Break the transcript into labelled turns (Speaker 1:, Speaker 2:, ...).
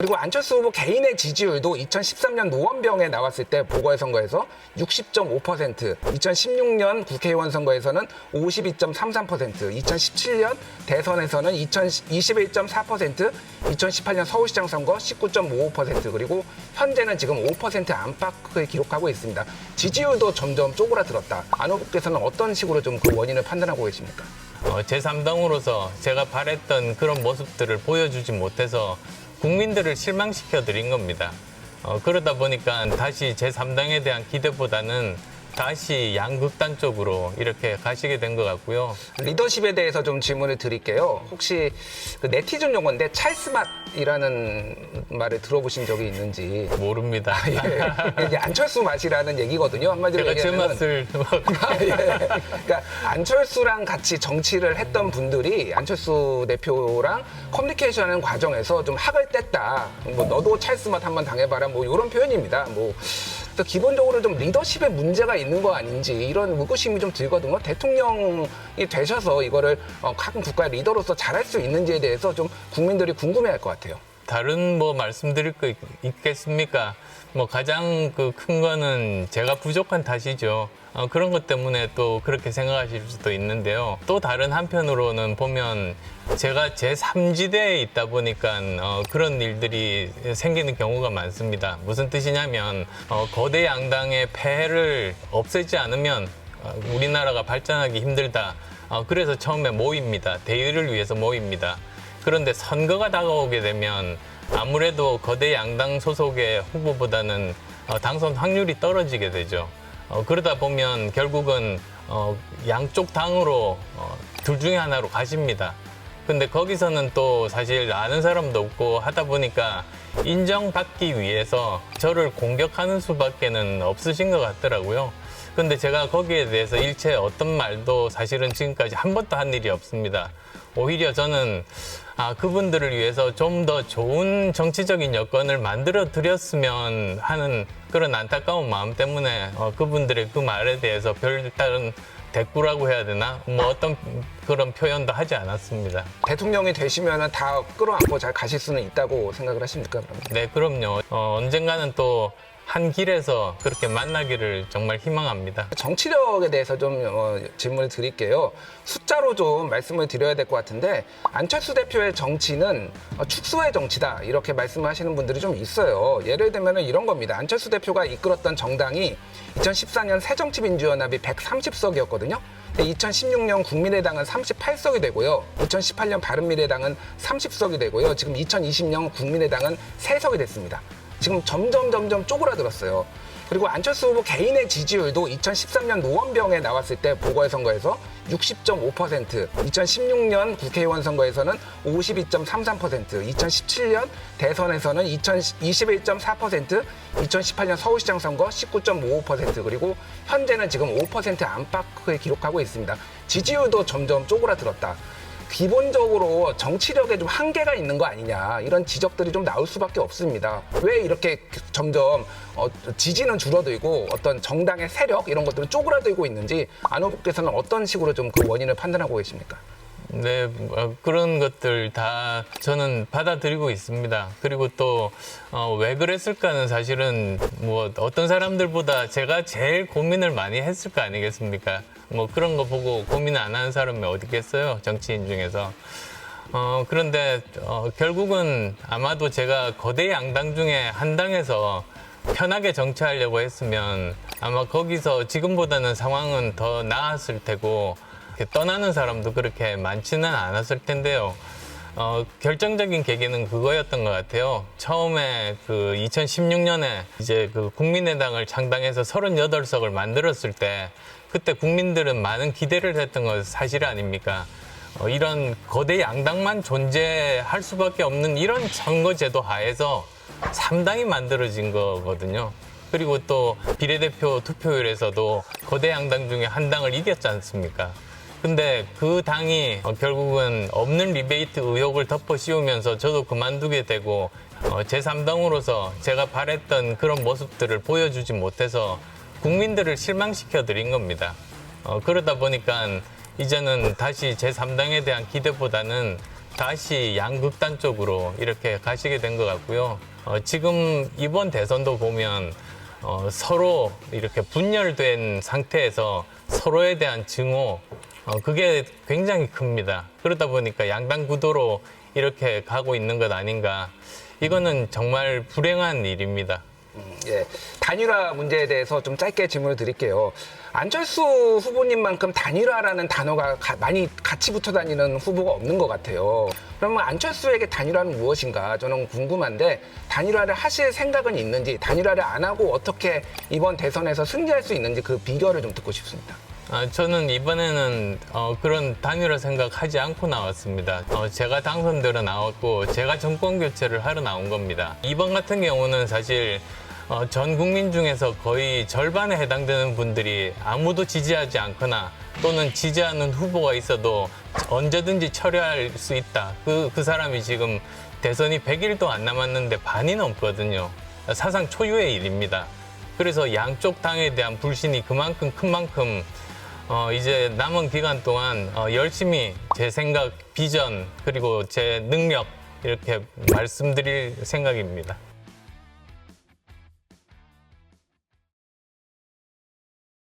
Speaker 1: 그리고 안철수 후보 개인의 지지율도 2013년 노원병에 나왔을 때 보궐선거에서 60.5%, 2016년 국회의원 선거에서는 52.33%, 2017년 대선에서는 21.4%, 2018년 서울시장 선거 19.55%, 그리고 현재는 지금 5% 안팎을 기록하고 있습니다. 지지율도 점점 쪼그라들었다. 안 후보께서는 어떤 식으로 좀 그 원인을 판단하고 계십니까?
Speaker 2: 제3당으로서 제가 바랬던 그런 모습들을 보여주지 못해서 국민들을 실망시켜 드린 겁니다. 그러다 보니까 다시 제3당에 대한 기대보다는 다시 양극단 쪽으로 이렇게 가시게 된 것 같고요.
Speaker 1: 리더십에 대해서 좀 질문을 드릴게요. 혹시 그 네티즌 용어인데 찰스맛이라는 말을 들어보신 적이 있는지.
Speaker 2: 모릅니다.
Speaker 1: 예. 이제 안철수 맛이라는 얘기거든요. 한마디로
Speaker 2: 제가 제
Speaker 1: 얘기하면.
Speaker 2: 맛을
Speaker 1: 예. 그러니까 안철수랑 같이 정치를 했던 분들이 안철수 대표랑 커뮤니케이션하는 과정에서 좀 학을 뗐다. 뭐 너도 찰스맛 한번 당해봐라. 뭐 이런 표현입니다. 뭐 기본적으로 좀 리더십에 문제가 있는 거 아닌지 이런 의구심이 좀 들거든요. 대통령이 되셔서 이거를 각 국가의 리더로서 잘할 수 있는지에 대해서 좀 국민들이 궁금해할 것 같아요.
Speaker 2: 다른 뭐 말씀드릴 거 있겠습니까? 뭐 가장 그 큰 거는 제가 부족한 탓이죠. 그런 것 때문에 또 그렇게 생각하실 수도 있는데요. 또 다른 한편으로는 보면 제가 제3지대에 있다 보니까 그런 일들이 생기는 경우가 많습니다. 무슨 뜻이냐면 거대 양당의 폐해를 없애지 않으면 우리나라가 발전하기 힘들다. 그래서 처음에 모입니다. 대의를 위해서 모입니다. 그런데 선거가 다가오게 되면 아무래도 거대 양당 소속의 후보보다는 당선 확률이 떨어지게 되죠. 그러다 보면 결국은 양쪽 당으로 둘 중에 하나로 가십니다. 근데 거기서는 또 사실 아는 사람도 없고 하다 보니까 인정받기 위해서 저를 공격하는 수밖에는 없으신 것 같더라고요. 근데 제가 거기에 대해서 일체 어떤 말도 사실은 지금까지 한 번도 한 일이 없습니다. 오히려 저는 그분들을 위해서 좀 더 좋은 정치적인 여건을 만들어 드렸으면 하는 그런 안타까운 마음 때문에 그분들의 그 말에 대해서 별다른 대꾸라고 해야 되나? 뭐 어떤 그런 표현도 하지 않았습니다.
Speaker 1: 대통령이 되시면 다 끌어안고 잘 가실 수는 있다고 생각을 하십니까? 그러면?
Speaker 2: 네, 그럼요. 언젠가는 또 한 길에서 그렇게 만나기를 정말 희망합니다.
Speaker 1: 정치력에 대해서 좀 질문을 드릴게요. 숫자로 좀 말씀을 드려야 될 것 같은데 안철수 대표의 정치는 축소의 정치다 이렇게 말씀하시는 분들이 좀 있어요. 예를 들면 이런 겁니다. 안철수 대표가 이끌었던 정당이 2014년 새정치민주연합이 130석이었거든요. 2016년 국민의당은 38석이 되고요. 2018년 바른미래당은 30석이 되고요. 지금 2020년 국민의당은 3석이 됐습니다. 지금 점점 쪼그라들었어요. 그리고 안철수 후보 개인의 지지율도 2013년 노원병에 나왔을 때 보궐선거에서 60.5%, 2016년 국회의원 선거에서는 52.33%, 2017년 대선에서는 21.4%, 2018년 서울시장 선거 19.55%, 그리고 현재는 지금 5% 안팎을 기록하고 있습니다. 지지율도 점점 쪼그라들었다. 기본적으로 정치력에 좀 한계가 있는 거 아니냐 이런 지적들이 좀 나올 수밖에 없습니다. 왜 이렇게 점점 지지는 줄어들고 어떤 정당의 세력 이런 것들은 쪼그라들고 있는지 안 후보께서는 어떤 식으로 좀 그 원인을 판단하고 계십니까?
Speaker 2: 네, 그런 것들 다 저는 받아들이고 있습니다. 그리고 또 왜 그랬을까는 사실은 뭐 어떤 사람들보다 제가 제일 고민을 많이 했을 거 아니겠습니까? 뭐 그런 거 보고 고민 안 하는 사람이 어디 있겠어요? 정치인 중에서. 그런데 결국은 아마도 제가 거대 양당 중에 한 당에서 편하게 정치하려고 했으면 아마 거기서 지금보다는 상황은 더 나았을 테고 떠나는 사람도 그렇게 많지는 않았을 텐데요. 결정적인 계기는 그거였던 것 같아요. 처음에 그 2016년에 이제 그 국민의당을 창당해서 38석을 만들었을 때 그때 국민들은 많은 기대를 했던 건 사실 아닙니까? 이런 거대 양당만 존재할 수밖에 없는 이런 선거제도 하에서 3당이 만들어진 거거든요. 그리고 또 비례대표 투표율에서도 거대 양당 중에 한 당을 이겼지 않습니까? 근데 그 당이 결국은 없는 리베이트 의혹을 덮어 씌우면서 저도 그만두게 되고 제3당으로서 제가 바랬던 그런 모습들을 보여주지 못해서 국민들을 실망시켜 드린 겁니다. 그러다 보니까 이제는 다시 제3당에 대한 기대보다는 다시 양극단 쪽으로 이렇게 가시게 된 것 같고요. 지금 이번 대선도 보면 서로 이렇게 분열된 상태에서 서로에 대한 증오, 그게 굉장히 큽니다. 그러다 보니까 양당 구도로 이렇게 가고 있는 것 아닌가. 이거는 정말 불행한 일입니다.
Speaker 1: 예, 단일화 문제에 대해서 좀 짧게 질문을 드릴게요. 안철수 후보님만큼 단일화라는 단어가 많이 같이 붙어 다니는 후보가 없는 것 같아요. 그러면 안철수에게 단일화는 무엇인가 저는 궁금한데 단일화를 하실 생각은 있는지, 단일화를 안 하고 어떻게 이번 대선에서 승리할 수 있는지 그 비결을 좀 듣고 싶습니다.
Speaker 2: 저는 이번에는 그런 단일화 생각하지 않고 나왔습니다. 제가 당선되러 나왔고 제가 정권 교체를 하러 나온 겁니다. 이번 같은 경우는 사실 전 국민 중에서 거의 절반에 해당되는 분들이 아무도 지지하지 않거나 또는 지지하는 후보가 있어도 언제든지 철회할 수 있다. 그 사람이 지금 대선이 100일도 안 남았는데 반이 넘거든요. 사상 초유의 일입니다. 그래서 양쪽 당에 대한 불신이 그만큼 큰 만큼 이제 남은 기간 동안 열심히 제 생각, 비전, 그리고 제 능력 이렇게 말씀드릴 생각입니다.